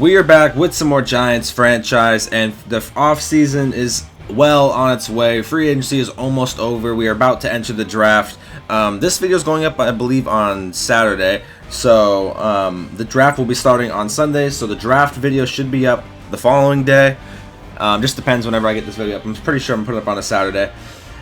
We are back with some more Giants franchise, and the off season is well on its way. Free agency is almost over. We are about to enter the draft. This video is going up, I believe, on Saturday. So the draft will be starting on Sunday. So the draft video should be up the following day. Just depends whenever I get this video up. I'm pretty sure I'm putting it up on a Saturday.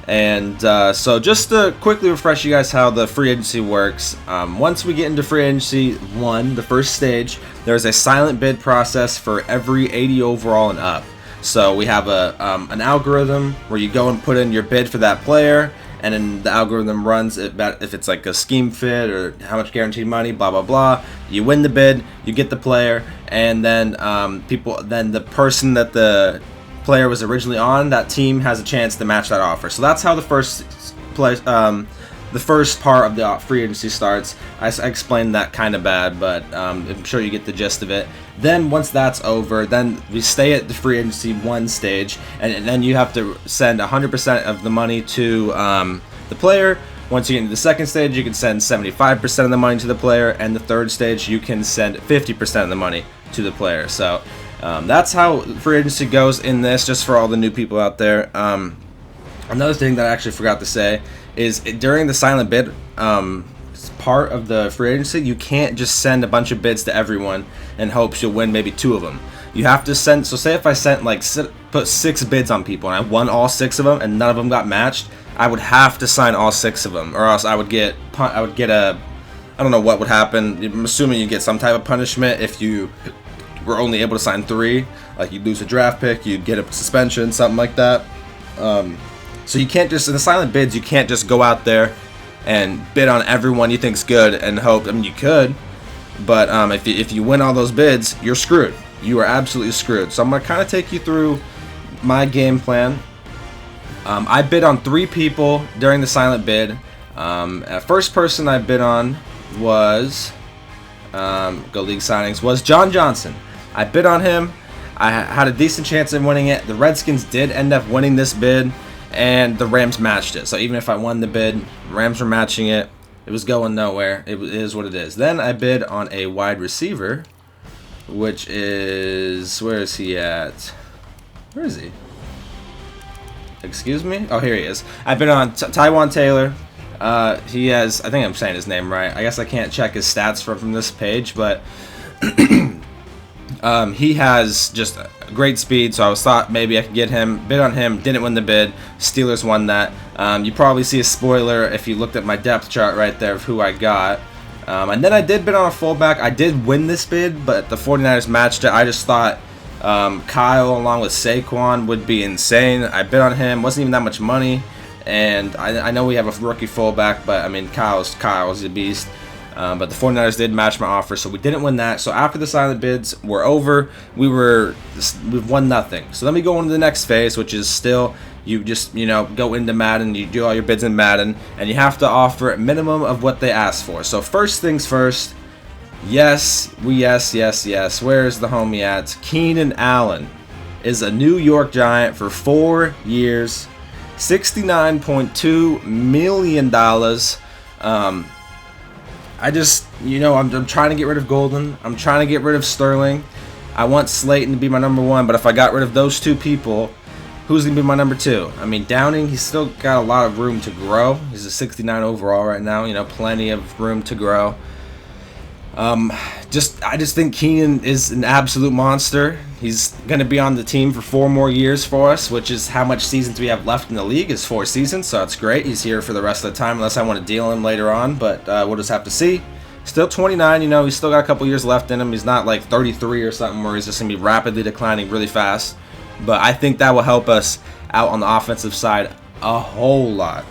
And so just to quickly refresh you guys how the free agency works, once we get into free agency 1, the first stage, there's a silent bid process for every 80 overall and up. So we have an algorithm where you go and put in your bid for that player, and then the algorithm runs if it's like a scheme fit or how much guaranteed money, blah blah blah. You win the bid, you get the player, and then the person that the player was originally on, that team has a chance to match that offer. So that's how the first part of the free agency starts. I explained that kind of bad, but I'm sure you get the gist of it. Then once that's over, then we stay at the free agency 1 stage, and then you have to send 100% of the money to the player. Once you get into the second stage, you can send 75% of the money to the player, and the third stage, you can send 50% of the money to the player. So that's how free agency goes in this, just for all the new people out there. Another thing that I actually forgot to say is during the silent bid part of the free agency, you can't just send a bunch of bids to everyone in hopes you'll win maybe 2 of them. You have to send, so say if I sent put 6 bids on people and I won all 6 of them and none of them got matched, I would have to sign all 6 of them, or else I would get a, I don't know what would happen. I'm assuming you get some type of punishment if you were only able to sign 3, like you'd lose a draft pick, you'd get a suspension, something like that. So you can't just, in the silent bids, you can't just go out there and bid on everyone you think's good and hope. I mean, you could, but if you win all those bids, you're screwed. You are absolutely screwed. So I'm gonna kind of take you through my game plan. I bid on 3 people during the silent bid. First person I bid on was go league signings, was John Johnson. I bid on him. I had a decent chance of winning it. The Redskins did end up winning this bid, and the Rams matched it. So even if I won the bid, Rams were matching it. It was going nowhere. It is what it is. Then I bid on a wide receiver, which is, where is he at? Where is he? Excuse me? Oh, here he is. I bid on Tyrod Taylor. He has, I think I'm saying his name right. I guess I can't check his stats from this page, but he has just great speed, so I thought maybe I could get him. Bid on him, didn't win the bid. Steelers won that. You probably see a spoiler if you looked at my depth chart right there of who I got. And then I did bid on a fullback. I did win this bid, but the 49ers matched it. I just thought Kyle along with Saquon would be insane. I bid on him. Wasn't even that much money. And I know we have a rookie fullback, but I mean, Kyle's a beast. But the 49ers did match my offer, so we didn't win that. So after the silent bids were over, we've won nothing. So then we go into the next phase, which is still, you just, go into Madden, you do all your bids in Madden, and you have to offer a minimum of what they ask for. So first things first, yes. Where's the homie at? Keenan Allen is a New York Giant for 4 years, $69.2 million. I just, I'm trying to get rid of Golden. I'm trying to get rid of Sterling. I want Slayton to be my number 1, but if I got rid of those 2 people, who's going to be my number 2? I mean, Downing, he's still got a lot of room to grow. He's a 69 overall right now, plenty of room to grow. I just think Keenan is an absolute monster. He's going to be on the team for 4 more years for us, which is how much seasons we have left in the league, is 4 seasons, so it's great. He's here for the rest of the time, unless I want to deal him later on, but we'll just have to see. Still 29, he's still got a couple years left in him. He's not like 33 or something where he's just going to be rapidly declining really fast, but I think that will help us out on the offensive side a whole lot.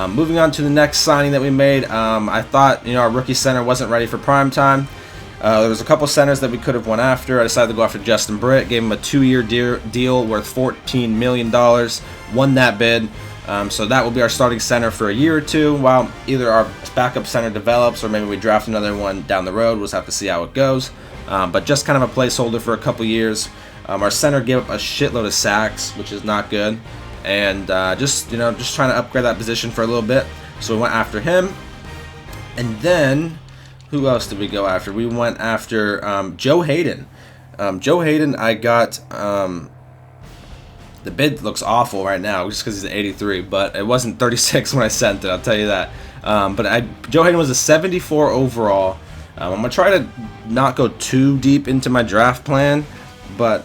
Moving on to the next signing that we made, I thought our rookie center wasn't ready for prime time. There was a couple centers that we could have went after. I decided to go after Justin Britt, gave him a 2-year deal worth $14 million, won that bid. So that will be our starting center for a year or 2, while either our backup center develops or maybe we draft another one down the road. We'll just have to see how it goes. But just kind of a placeholder for a couple years. Our center gave up a shitload of sacks, which is not good. And just trying to upgrade that position for a little bit. So we went after him. And then, who else did we go after? We went after Joe Hayden. Joe Hayden, I got, the bid looks awful right now just because he's an 83, but it wasn't 36 when I sent it, I'll tell you that. Joe Hayden was a 74 overall. I'm going to try to not go too deep into my draft plan, but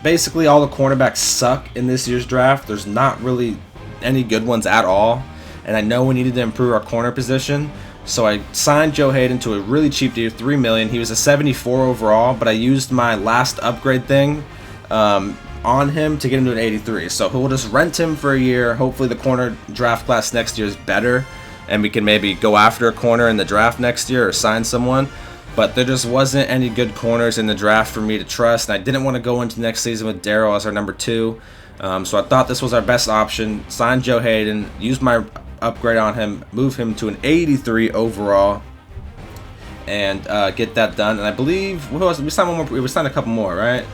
basically all the cornerbacks suck in this year's draft. There's not really any good ones at all, and I know we needed to improve our corner position, so I signed Joe Hayden to a really cheap deal, $3 million. He was a 74 overall, but I used my last upgrade thing on him to get him to an 83. So we'll just rent him for a year. Hopefully the corner draft class next year is better, and we can maybe go after a corner in the draft next year or sign someone. But there just wasn't any good corners in the draft for me to trust, and I didn't want to go into next season with Darryl as our number 2. So I thought this was our best option. Signed Joe Hayden, used my upgrade on him, move him to an 83 overall, and get that done. And I believe we signed one more. We signed a couple more, right?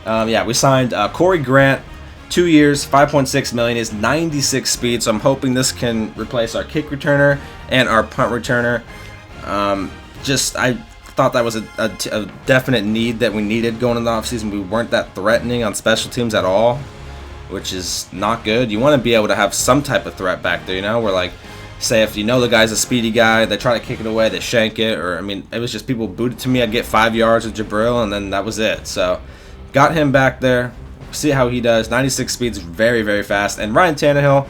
Yeah, we signed Corey Grant, 2 years, $5.6 million. Is 96 speed, so I'm hoping this can replace our kick returner and our punt returner. I thought that was a definite need that we needed going into the offseason. We weren't that threatening on special teams at all, which is not good. You want to be able to have some type of threat back there, you know, where, like, say if you know the guy's a speedy guy, they try to kick it away, they shank it, or, I mean, it was just people booted to me, I'd get 5 yards with Jabril, and then that was it. So, got him back there, see how he does. 96 speed's very, very fast. And Ryan Tannehill,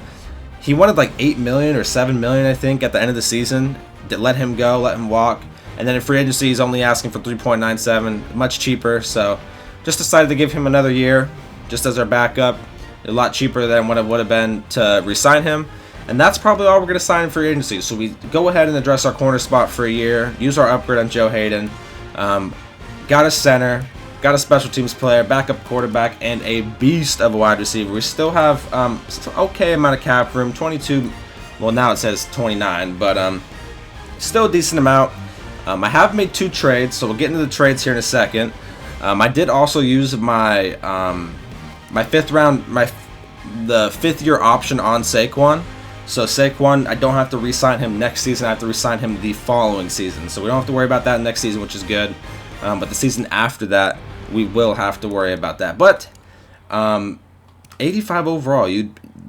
he wanted like $8 million or $7 million, I think, at the end of the season. Let him go, let him walk. And then in free agency, he's only asking for 3.97, much cheaper. So just decided to give him another year, just as our backup. A lot cheaper than what it would have been to re-sign him. And that's probably all we're going to sign in free agency. So we go ahead and address our corner spot for a year, use our upgrade on Joe Hayden, got a center, got a special teams player, backup quarterback, and a beast of a wide receiver. We still have an okay amount of cap room, 22. Well, now it says 29, but still a decent amount. I have made 2 trades, so we'll get into the trades here in a second. I did also use my my 5th round, the 5th year option on Saquon. So Saquon, I don't have to re-sign him next season. I have to re-sign him the following season. So we don't have to worry about that next season, which is good. But the season after that, we will have to worry about that. But 85 overall.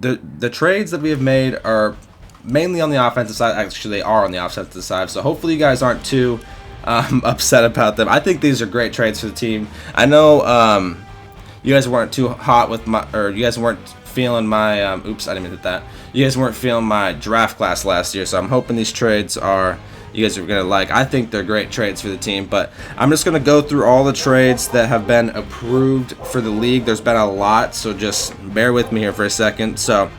The trades that we have made are mainly on the offensive side. Actually, they are on the offensive side. So hopefully you guys aren't too upset about them. I think these are great trades for the team. I know you guys weren't too hot with my, or you guys weren't feeling my, oops, I didn't mean to hit that. You guys weren't feeling my draft class last year, so I'm hoping these trades you guys are going to like. I think they're great trades for the team, but I'm just going to go through all the trades that have been approved for the league. There's been a lot, so just bear with me here for a second. So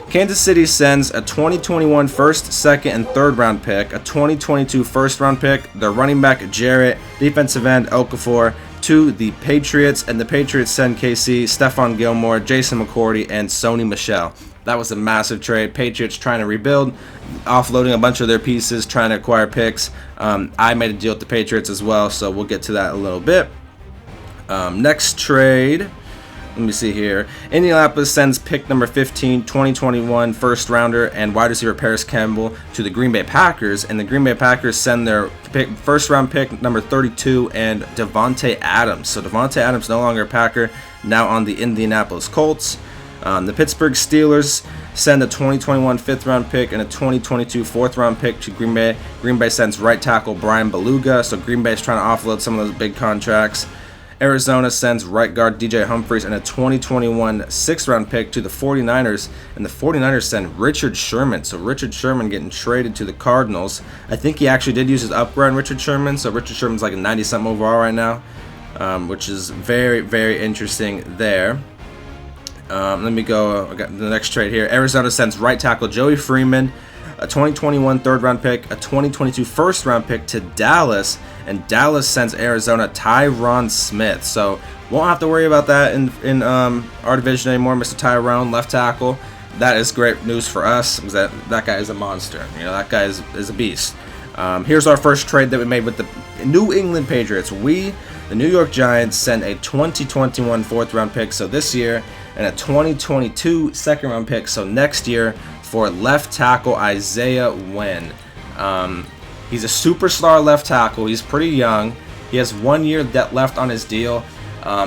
Kansas City sends a 2021 first, second, and third round pick, a 2022 first round pick, their running back Jarrett, defensive end Okafor, to the Patriots, and the Patriots send KC, Stephon Gilmore, Jason McCourty, and Sony Michel. That was a massive trade. Patriots trying to rebuild, offloading a bunch of their pieces, trying to acquire picks. I made a deal with the Patriots as well, so we'll get to that a little bit. Next trade, let me see here. Indianapolis sends pick number 15, 2021 first rounder, and wide receiver Paris Campbell to the Green Bay Packers, and the Green Bay Packers send their first round pick number 32 and Devontae Adams. So Devontae Adams no longer a Packer, now on the Indianapolis Colts. The Pittsburgh Steelers send a 2021 fifth round pick and a 2022 fourth round pick to Green Bay. Green Bay sends right tackle Brian Beluga, so Green Bay is trying to offload some of those big contracts. Arizona sends right guard DJ Humphries and a 2021 sixth round pick to the 49ers, and the 49ers send Richard Sherman. So Richard Sherman getting traded to the Cardinals. I think he actually did use his upgrade on Richard Sherman, so Richard Sherman's like a 90-something overall right now, which is very, very interesting there. Let me go. I got the next trade here. Arizona sends right tackle Joey Freeman, a 2021 third round pick, a 2022 first round pick to Dallas, and Dallas sends Arizona Tyron Smith. So won't have to worry about that in our division anymore. Mr. Tyrone, left tackle. That is great news for us because that guy is a monster. You know, that guy is a beast. Here's our first trade that we made with the New England Patriots. We, the New York Giants, send a 2021 fourth round pick, so this year, and a 2022 second round pick, so next year, for left tackle Isaiah Wynn. He's a superstar left tackle. He's pretty young. He has 1 year left on his deal.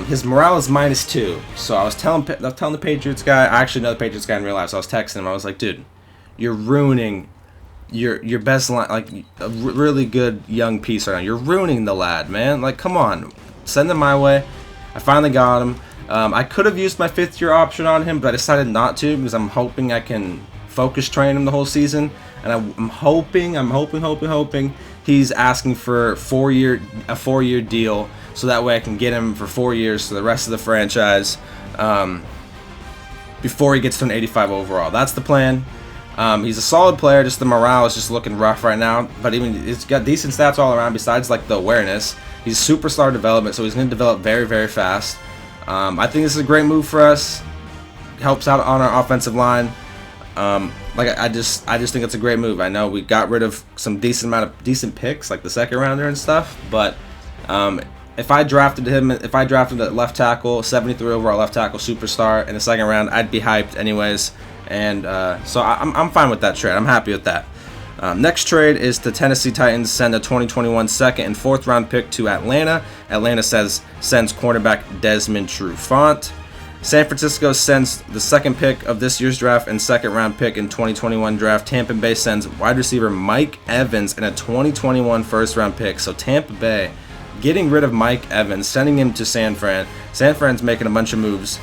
His morale is -2. So I was telling the Patriots guy. I actually know the Patriots guy in real life. So I was texting him. I was like, dude, you're ruining your best line, like a really good young piece right now. You're ruining the lad, man. Like, come on, send him my way. I finally got him. I could have used my 5th year option on him, but I decided not to because I'm hoping I can focus train him the whole season. And I'm hoping he's asking for a 4-year deal, so that way I can get him for 4 years to the rest of the franchise before he gets to an 85 overall. That's the plan. He's a solid player, just the morale is just looking rough right now, but even it's got decent stats all around besides like the awareness. He's superstar development, so he's going to develop very, very fast. I think this is a great move for us. Helps out on our offensive line. I just think it's a great move. I know we got rid of some decent picks, like the 2nd rounder and stuff, but if I drafted a left tackle, 73 overall left tackle superstar in the 2nd round, I'd be hyped anyways. And so I'm fine with that trade. I'm happy with that. Next trade is the Tennessee Titans send a 2021 2nd and 4th round pick to Atlanta. Atlanta sends cornerback Desmond Trufant. San Francisco sends the 2nd pick of this year's draft and 2nd round pick in 2021 draft. Tampa Bay sends wide receiver Mike Evans and a 2021 1st round pick. So Tampa Bay getting rid of Mike Evans, sending him to San Fran. San Fran's making a bunch of moves.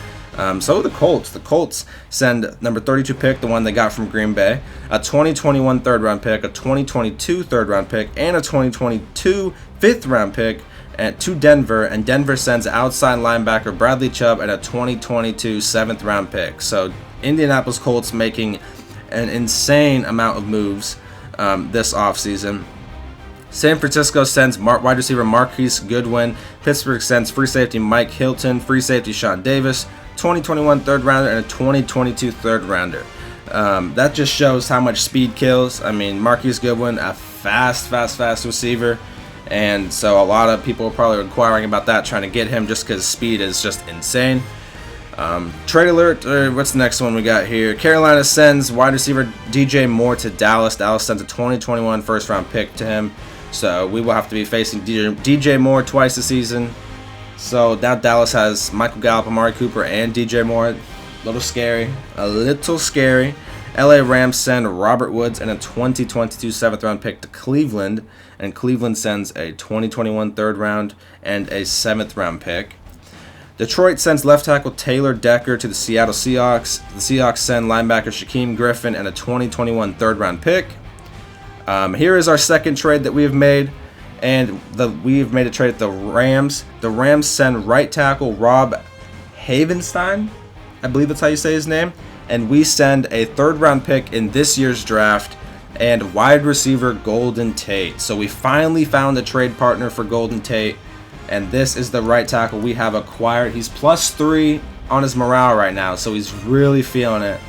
So the Colts. The Colts send number 32 pick, the one they got from Green Bay, a 2021 3rd round pick, a 2022 3rd round pick, and a 2022 5th round pick to Denver. And Denver sends outside linebacker Bradley Chubb and a 2022 7th round pick. So Indianapolis Colts making an insane amount of moves this offseason. San Francisco sends wide receiver Marquise Goodwin. Pittsburgh sends free safety Mike Hilton, free safety Sean Davis, 2021 3rd rounder, and a 2022 3rd rounder. That just shows how much speed kills. I mean, Marquise Goodwin, a fast receiver. And so a lot of people are probably inquiring about that, trying to get him just because speed is just insane. Trade alert, what's the next one we got here? Carolina sends wide receiver DJ Moore to Dallas. Dallas sends a 2021 1st round pick to him. So we will have to be facing DJ Moore twice this season. So now Dallas has Michael Gallup, Amari Cooper, and DJ Moore. A little scary. LA Rams send Robert Woods and a 2022 7th round pick to Cleveland. And Cleveland sends a 2021 3rd round and a 7th round pick. Detroit sends left tackle Taylor Decker to the Seattle Seahawks. The Seahawks send linebacker Shaquem Griffin and a 2021 3rd round pick. Here is our 2nd trade that we have made, and we have made a trade at the Rams. The Rams send right tackle Rob Havenstein, I believe that's how you say his name, and we send a 3rd round pick in this year's draft and wide receiver Golden Tate. So we finally found a trade partner for Golden Tate, and this is the right tackle we have acquired. He's +3 on his morale right now, so he's really feeling it.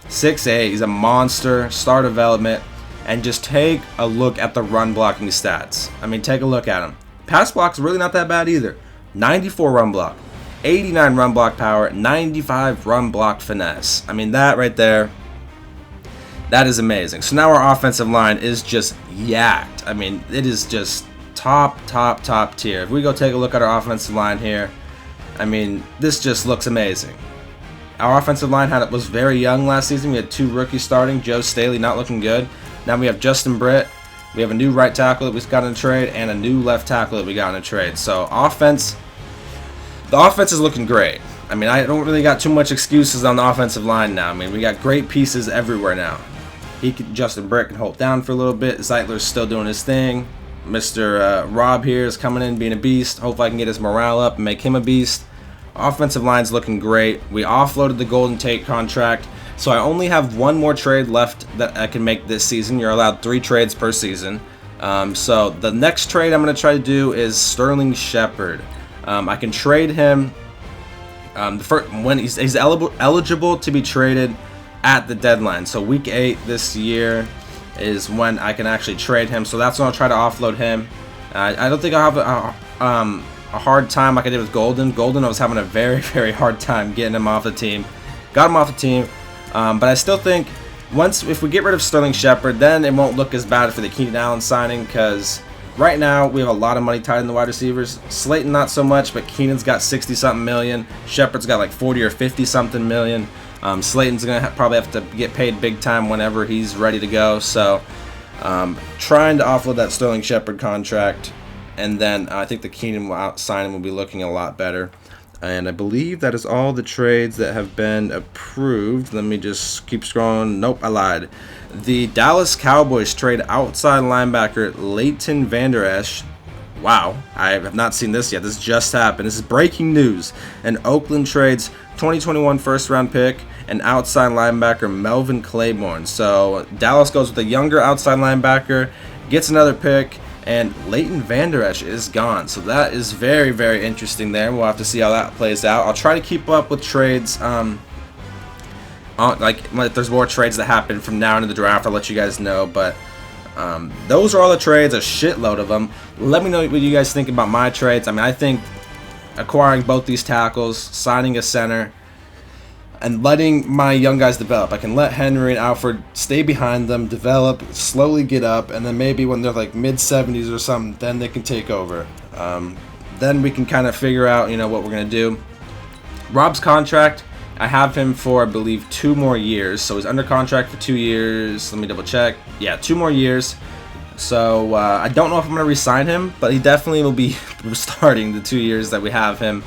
6'8", he's a monster, star development. And just take a look at the run blocking stats. I mean, take a look at him. Pass block's really not that bad either. 94 run block, 89 run block power, 95 run block finesse. I mean, that right there, that is amazing. So now our offensive line is just yacked. I mean, it is just top tier. If we go take a look at our offensive line here, I mean, this just looks amazing. Our offensive line was very young last season. We had 2 rookies starting. Joe Staley not looking good. Now we have Justin Britt. We have a new right tackle that we got in a trade and a new left tackle that we got in a trade. So the offense is looking great. I mean, I don't really got too much excuses on the offensive line now. I mean, we got great pieces everywhere now. Justin Britt can hold down for a little bit. Zeitler's still doing his thing. Mr. Rob here is coming in being a beast. Hopefully I can get his morale up and make him a beast. Offensive line's looking great. We offloaded the Golden Tate contract. So I only have 1 more trade left that I can make this season. You're allowed 3 trades per season. So the next trade I'm going to try to do is Sterling Shepard. I can trade him when he's eligible to be traded at the deadline. So week 8 this year is when I can actually trade him. So that's when I'll try to offload him. I don't think I'll have a hard time like I did with Golden. Golden, I was having a very, very hard time getting him off the team. Got him off the team. But I still think if we get rid of Sterling Shepard, then it won't look as bad for the Keenan Allen signing because right now we have a lot of money tied in the wide receivers. Slayton not so much, but Keenan's got 60-something million. Shepard's got like 40 or 50-something million. Slayton's going to probably have to get paid big time whenever he's ready to go. So trying to offload that Sterling Shepard contract. And then I think the Keenan signing will be looking a lot better. And I believe that is all the trades that have been approved. Let me just keep scrolling. Nope, I lied. The Dallas Cowboys trade outside linebacker Leighton Vander Esch. Wow, I have not seen this yet. This just happened. This is breaking news. And Oakland trades 2021 first-round pick and outside linebacker Melvin Claiborne. So Dallas goes with a younger outside linebacker, gets another pick, and Leighton Vander Esch is gone. So that is very, very interesting there. We'll have to see how that plays out. I'll try to keep up with trades. Like if there's more trades that happen from now into the draft, I'll let you guys know. But those are all the trades, a shitload of them. Let me know what you guys think about my trades. I mean, I think acquiring both these tackles, signing a center, and letting my young guys develop. I can let Henry and Alfred stay behind them, develop, slowly get up, and then maybe when they're like mid-70s or something, then they can take over. Then we can kind of figure out, what we're going to do. Rob's contract, I have him for, I believe, 2 more years. So he's under contract for 2 years. Let me double check. Yeah, 2 more years. So I don't know if I'm going to re-sign him, but he definitely will be starting the 2 years that we have him.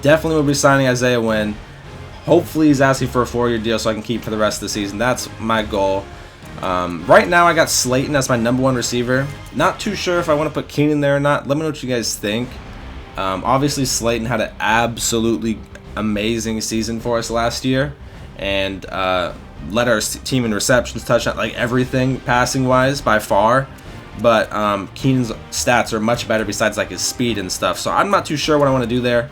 Definitely will be signing Isaiah Wynn. Hopefully he's asking for a 4-year deal so I can keep for the rest of the season. That's my goal. Right now I got Slayton as my #1 receiver. Not too sure if I want to put Keenan there or not. Let me know what you guys think. Obviously Slayton had an absolutely amazing season for us last year, and led our team in receptions, touchdown, like everything passing wise by far. But Keenan's stats are much better besides like his speed and stuff. So I'm not too sure what I want to do there.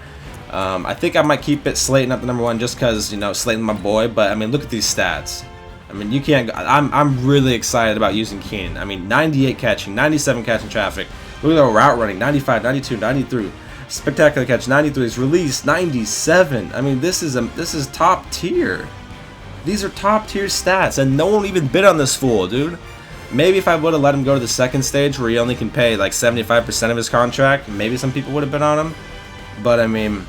I think I might keep Slayton up to #1 just because, Slayton's my boy. But I mean, look at these stats. I mean, you can't. I'm really excited about using Keenan. I mean, 98 catching, 97 catching traffic. Look at the route running, 95, 92, 93. Spectacular catch, 93. His release, 97. I mean, this is top tier. These are top tier stats, and no one even bid on this fool, dude. Maybe if I would have let him go to the second stage where he only can pay like 75% of his contract, maybe some people would have bid on him. But I mean,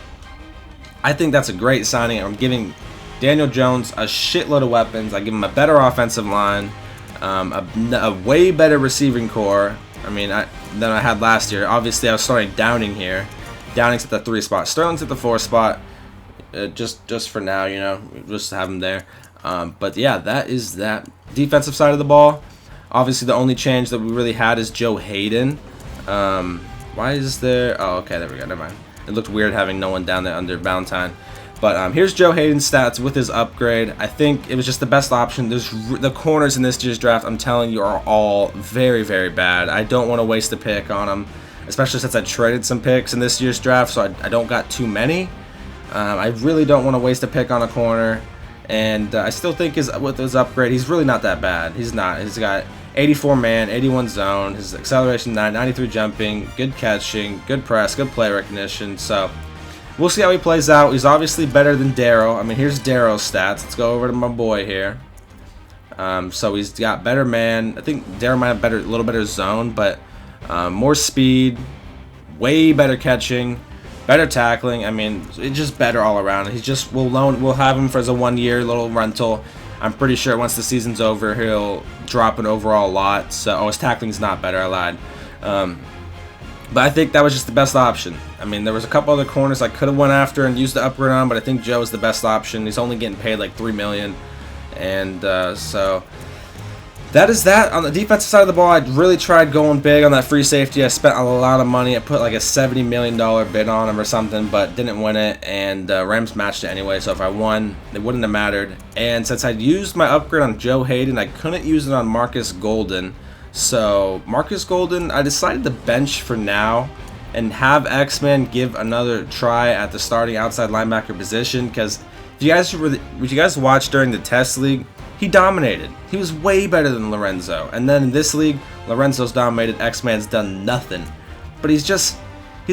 I think that's a great signing. I'm giving Daniel Jones a shitload of weapons. I give him a better offensive line, a way better receiving core. I mean, than I had last year. Obviously, I was starting Downing here. Downing's at the 3 spot. Sterling's at the 4 spot. Just for now, just have him there. But yeah, that is that defensive side of the ball. Obviously, the only change that we really had is Joe Hayden. Why is there? Oh, okay, there we go. Never mind. It looked weird having no one down there under Valentine. But here's Joe Hayden's stats with his upgrade. I think it was just the best option. The corners in this year's draft, I'm telling you, are all very, very bad. I don't want to waste a pick on them, especially since I traded some picks in this year's draft, so I don't got too many. I really don't want to waste a pick on a corner. And I still think with his upgrade, he's really not that bad. He's not. He's got 84 man, 81 zone, his acceleration 9, 93 jumping, good catching, good press, good play recognition. So we'll see how he plays out. He's obviously better than Darrow. I mean, here's Darrow's stats. Let's go over to my boy here. So he's got better man. I think Darrow might have a little better zone, but more speed, way better catching, better tackling. I mean, it's just better all around. We'll have him for as a 1-year little rental. I'm pretty sure once the season's over, he'll drop an overall lot. So, his tackling's not better. I lied. But I think that was just the best option. I mean, there was a couple other corners I could have went after and used the upgrade on, but I think Joe is the best option. He's only getting paid like $3 million, and so that is that. On the defensive side of the ball, I really tried going big on that free safety. I spent a lot of money. I put like a $70 million bid on him or something, but didn't win it, and Rams matched it anyway, so if I won, it wouldn't have mattered. And since I'd used my upgrade on Joe Hayden, I couldn't use it on Marcus Golden. So Marcus Golden, I decided to bench for now and have X-Men give another try at the starting outside linebacker position, because if you guys watched during the test league, he dominated. He was way better than Lorenzo. And then in this league, Lorenzo's dominated. X-Man's done nothing. But he's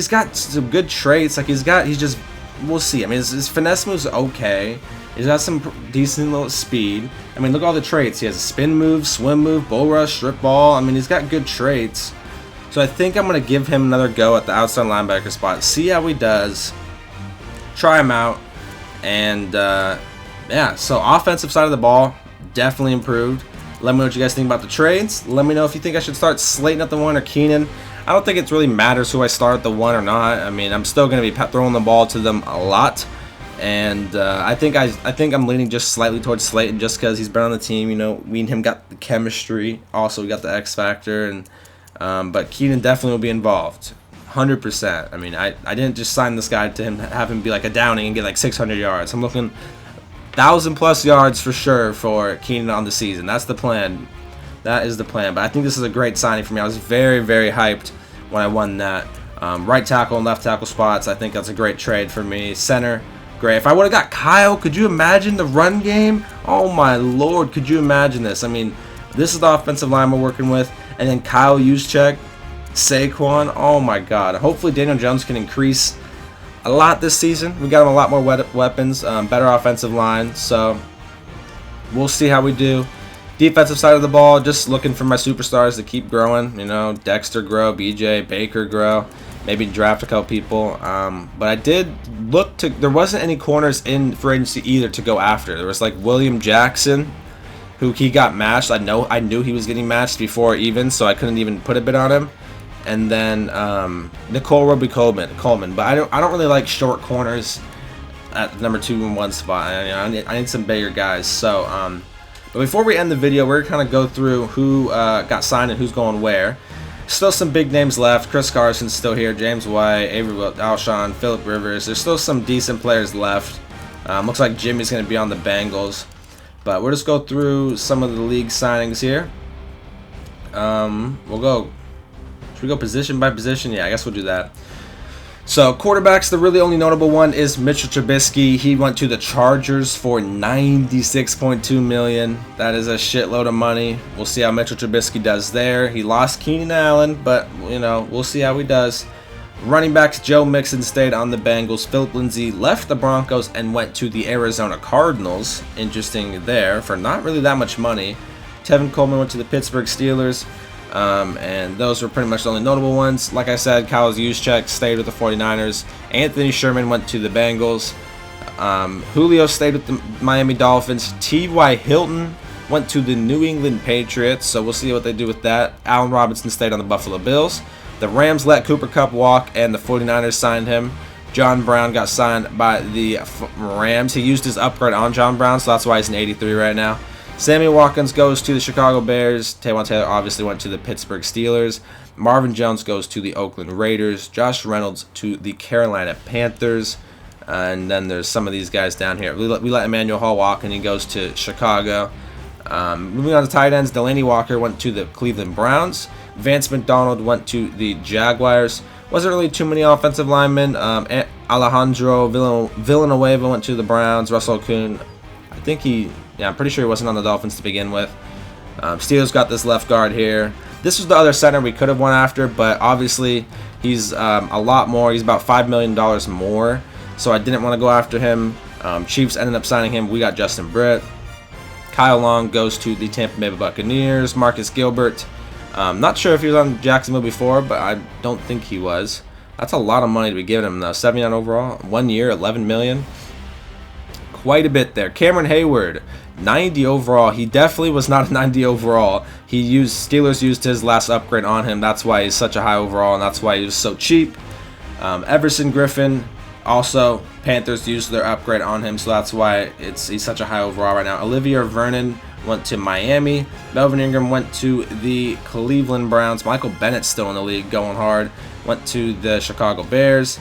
got some good traits. Like we'll see. I mean, his finesse move's okay. He's got some decent little speed. I mean, look at all the traits. He has a spin move, swim move, bull rush, strip ball. I mean, he's got good traits. So So I think I'm going to give him another go at the outside linebacker spot. See how he does. Try him out. And, yeah, so offensive side of the ball, definitely improved. Let me know what you guys think about the trades. Let me know if you think I should start Slayton at the 1 or Keenan. I don't think it really matters who I start at the 1 or not. I mean, I'm still going to be throwing the ball to them a lot. And I think I'm leaning just slightly towards Slayton just because he's been on the team. You know, we and him got the chemistry. Also, we got the X factor. And but Keenan definitely will be involved. 100%. I mean, I didn't just sign this guy to have him be like a Downing and get like 600 yards. I'm looking 1,000+ yards for sure for Keenan on the season. That's the plan. That is the plan. But I think this is a great signing for me. I was very, very hyped when I won that. Right tackle and left tackle spots. I think that's a great trade for me. Center, great. If I would have got Kyle, could you imagine the run game? Oh my lord, could you imagine this? I mean, this is the offensive line we're working with. And then Kyle Juszczyk, Saquon. Oh my god. Hopefully Daniel Jones can increase a lot this season. We got him a lot more weapons, better offensive line. So we'll see how we do. Defensive side of the ball, just looking for my superstars to keep growing. You know, Dexter grow, BJ, Baker grow. Maybe draft a couple people. But I did look to. There wasn't any corners in free agency either to go after. There was like William Jackson, who he got matched. I knew he was getting matched before even, so I couldn't even put a bid on him. And then Nicole Roby-Coleman. But I don't really like short corners at the number 2 and 1 spot. I need some bigger guys. So, but before we end the video, we're gonna kind of go through who got signed and who's going where. Still some big names left. Chris Carson's still here. James White, Avery Alshon, Phillip Rivers. There's still some decent players left. Looks like Jimmy's gonna be on the Bengals. But we'll just go through some of the league signings here. We'll go. Should we go position by position? Yeah, I guess we'll do that. So quarterbacks, the really only notable one is Mitchell Trubisky. He went to the Chargers for $96.2 million. That is a shitload of money. We'll see how Mitchell Trubisky does there. He lost Keenan Allen, but you know, we'll see how he does. Running backs, Joe Mixon stayed on the Bengals. Philip Lindsay left the Broncos and went to the Arizona Cardinals. Interesting there for not really that much money. Tevin Coleman went to the Pittsburgh Steelers. And those were pretty much the only notable ones. Like I said, Kyle Juszczyk stayed with the 49ers. Anthony Sherman went to the Bengals. Julio stayed with the Miami Dolphins. T.Y. Hilton went to the New England Patriots, so we'll see what they do with that. Allen Robinson stayed on the Buffalo Bills. The Rams let Cooper Kupp walk, and the 49ers signed him. John Brown got signed by the Rams. He used his upgrade on John Brown, so that's why he's an 83 right now. Sammy Watkins goes to the Chicago Bears. Taywan Taylor obviously went to the Pittsburgh Steelers. Marvin Jones goes to the Oakland Raiders. Josh Reynolds to the Carolina Panthers. And then there's some of these guys down here. We let Emmanuel Hall walk, and he goes to Chicago. Moving on to tight ends, Delaney Walker went to the Cleveland Browns. Vance McDonald went to the Jaguars. Wasn't really too many offensive linemen. Alejandro Villanueva went to the Browns. Russell Kuhn, I'm pretty sure he wasn't on the Dolphins to begin with. Steelers got this left guard here. This was the other center we could have went after, but obviously he's a lot more. He's about $5 million more, so I didn't want to go after him. Chiefs ended up signing him. We got Justin Britt. Kyle Long goes to the Tampa Bay Buccaneers. Marcus Gilbert. Not sure if he was on Jacksonville before, but I don't think he was. That's a lot of money to be giving him, though. 79 overall. 1 year, $11 million. Quite a bit there. Cameron Hayward, 90 overall. He definitely was not a 90 overall. Steelers used his last upgrade on him. That's why he's such a high overall, and that's why he was so cheap. Everson Griffin, also Panthers used their upgrade on him, so that's why he's such a high overall right now. Olivia Vernon went to Miami. Melvin Ingram went to the Cleveland Browns. Michael Bennett's still in the league, going hard. Went to the Chicago Bears.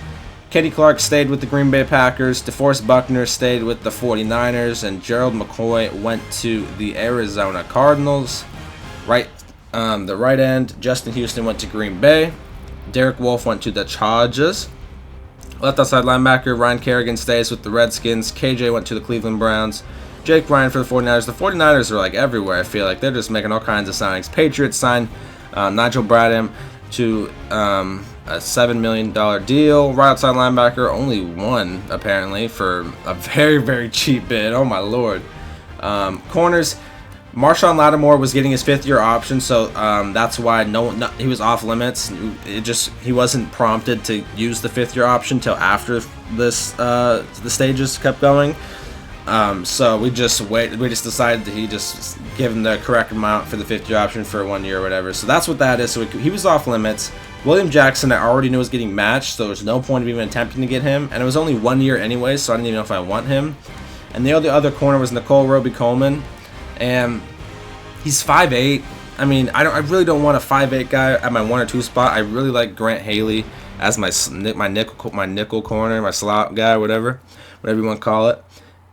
Kenny Clark stayed with the Green Bay Packers. DeForest Buckner stayed with the 49ers. And Gerald McCoy went to the Arizona Cardinals. The right end, Justin Houston went to Green Bay. Derek Wolfe went to the Chargers. Left outside linebacker, Ryan Kerrigan stays with the Redskins. KJ went to the Cleveland Browns. Jake Ryan for the 49ers. The 49ers are like everywhere, I feel like. They're just making all kinds of signings. Patriots signed Nigel Bradham to a $7 million deal. Right outside linebacker, only one, apparently, for a very, very cheap bid. Oh, my Lord. Corners, Marshawn Lattimore was getting his 5th-year option, so that's why he was off limits. He wasn't prompted to use the 5th-year option until after this the stages kept going. So we just decided that he just give him the correct amount for the 5th-year option for 1 year or whatever. So that's what that is. So he was off limits. William Jackson, I already knew was getting matched, so there's no point of even attempting to get him. And it was only 1 year anyway, so I didn't even know if I want him. And the other corner was Nicole Roby-Coleman, and he's 5'8". I mean, I really don't want a 5'8" guy at my 1 or 2 spot. I really like Grant Haley as my nickel corner, my slot guy, whatever you want to call it.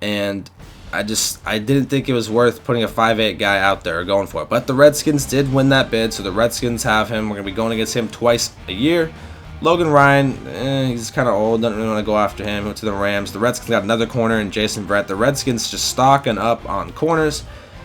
And I didn't think it was worth putting a 5'8" guy out there or going for it. But the Redskins did win that bid, so the Redskins have him. We're going to be going against him twice a year. Logan Ryan, he's kind of old, doesn't really want to go after him. Went to the Rams. The Redskins got another corner in Jason Verrett. The Redskins just stocking up on corners.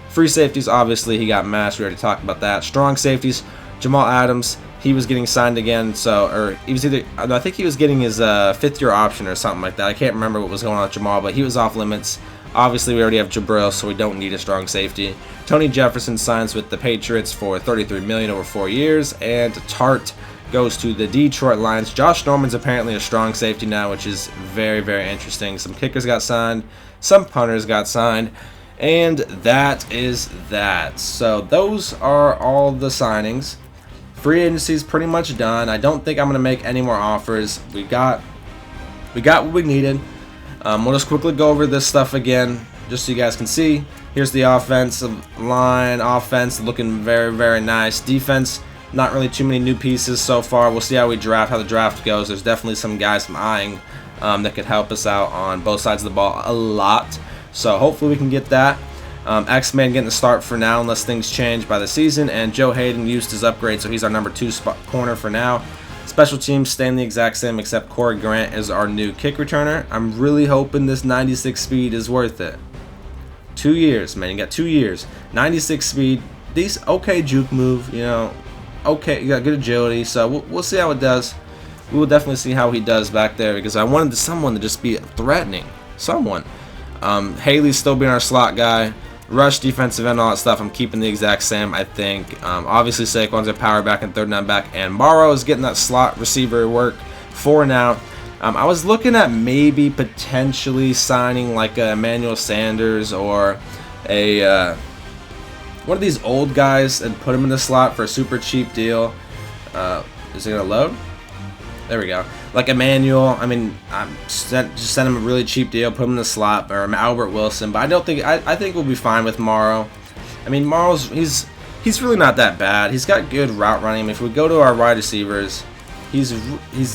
Free safeties, obviously, he got mashed. We already talked about that. Strong safeties, Jamal Adams, he was getting signed again. I think he was getting his 5th-year option or something like that. I can't remember what was going on with Jamal, but he was off limits. Obviously, we already have Jabril, so we don't need a strong safety. Tony Jefferson signs with the Patriots for $33 million over 4 years, and Tart goes to the Detroit Lions. Josh Norman's apparently a strong safety now, which is very, very interesting. Some kickers got signed, some punters got signed, and that is that. So those are all the signings. Free agency is pretty much done. I don't think I'm going to make any more offers. We got what we needed. We'll just quickly go over this stuff again, just so you guys can see. Here's the offensive line. Offense looking very, very nice. Defense, not really too many new pieces so far. We'll see how the draft goes. There's definitely some guys I'm eyeing that could help us out on both sides of the ball a lot. So hopefully we can get that. X-Man getting the start for now unless things change by the season. And Joe Hayden used his upgrade, so he's our number 2 spot corner for now. Special teams staying the exact same, except Corey Grant is our new kick returner. I'm really hoping this 96 speed is worth it. 2 years, man. You got 2 years. 96 speed. Okay juke move, you know. Okay, you got good agility. So we'll see how it does. We will definitely see how he does back there, because I wanted someone to just be threatening. Someone. Haley's still being our slot guy. Rush, defensive end, all that stuff, I'm keeping the exact same, I think. Obviously, Saquon's a power back and 3rd down back, and Morrow is getting that slot receiver work for now. I was looking at maybe potentially signing like a Emmanuel Sanders or a one of these old guys and put him in the slot for a super cheap deal. Is it gonna load? There we go. Like Emmanuel, I mean, just send him a really cheap deal, put him in the slot, or Albert Wilson. But I think we'll be fine with Morrow. I mean, Morrow's he's really not that bad. He's got good route running. I mean, if we go to our wide receivers, he's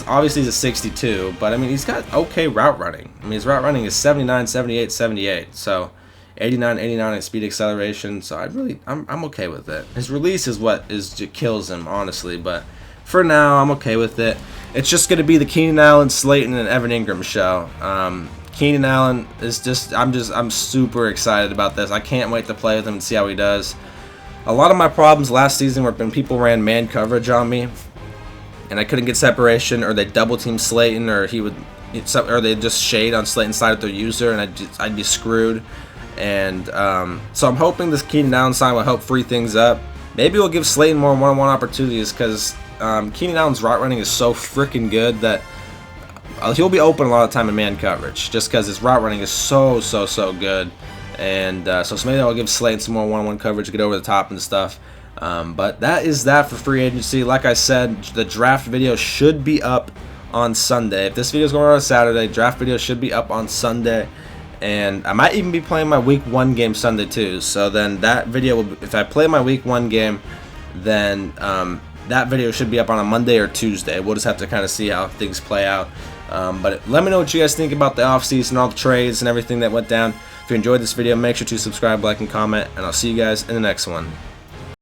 obviously a 62, but I mean, he's got okay route running. I mean, his route running is 79, 78, 78. So 89, 89 at speed acceleration. So I'm okay with it. His release is what kills him, honestly. But for now, I'm okay with it. It's just going to be the Keenan Allen, Slayton, and Evan Ingram show. Keenan Allen is I'm super excited about this. I can't wait to play with him and see how he does. A lot of my problems last season were when people ran man coverage on me, and I couldn't get separation, or they double team Slayton, or they just shade on Slayton's side of their user, and I'd be screwed. And so I'm hoping this Keenan Allen sign will help free things up. Maybe we'll give Slayton more one-on-one opportunities, because Keenan Allen's route running is so freaking good that he'll be open a lot of time in man coverage, just because his route running is so good. And so maybe I'll give Slayton some more one-on-one coverage, get over the top and stuff. But that is that for free agency. Like I said, the draft video should be up on Sunday. If this video is going on Saturday, draft video should be up on Sunday. And I might even be playing my week 1 game Sunday too. So then that video will, if I play my week 1 game, then that video should be up on a Monday or Tuesday. We'll just have to kind of see how things play out. But let me know what you guys think about the offseason, all the trades and everything that went down. If you enjoyed this video, make sure to subscribe, like, and comment, and I'll see you guys in the next one.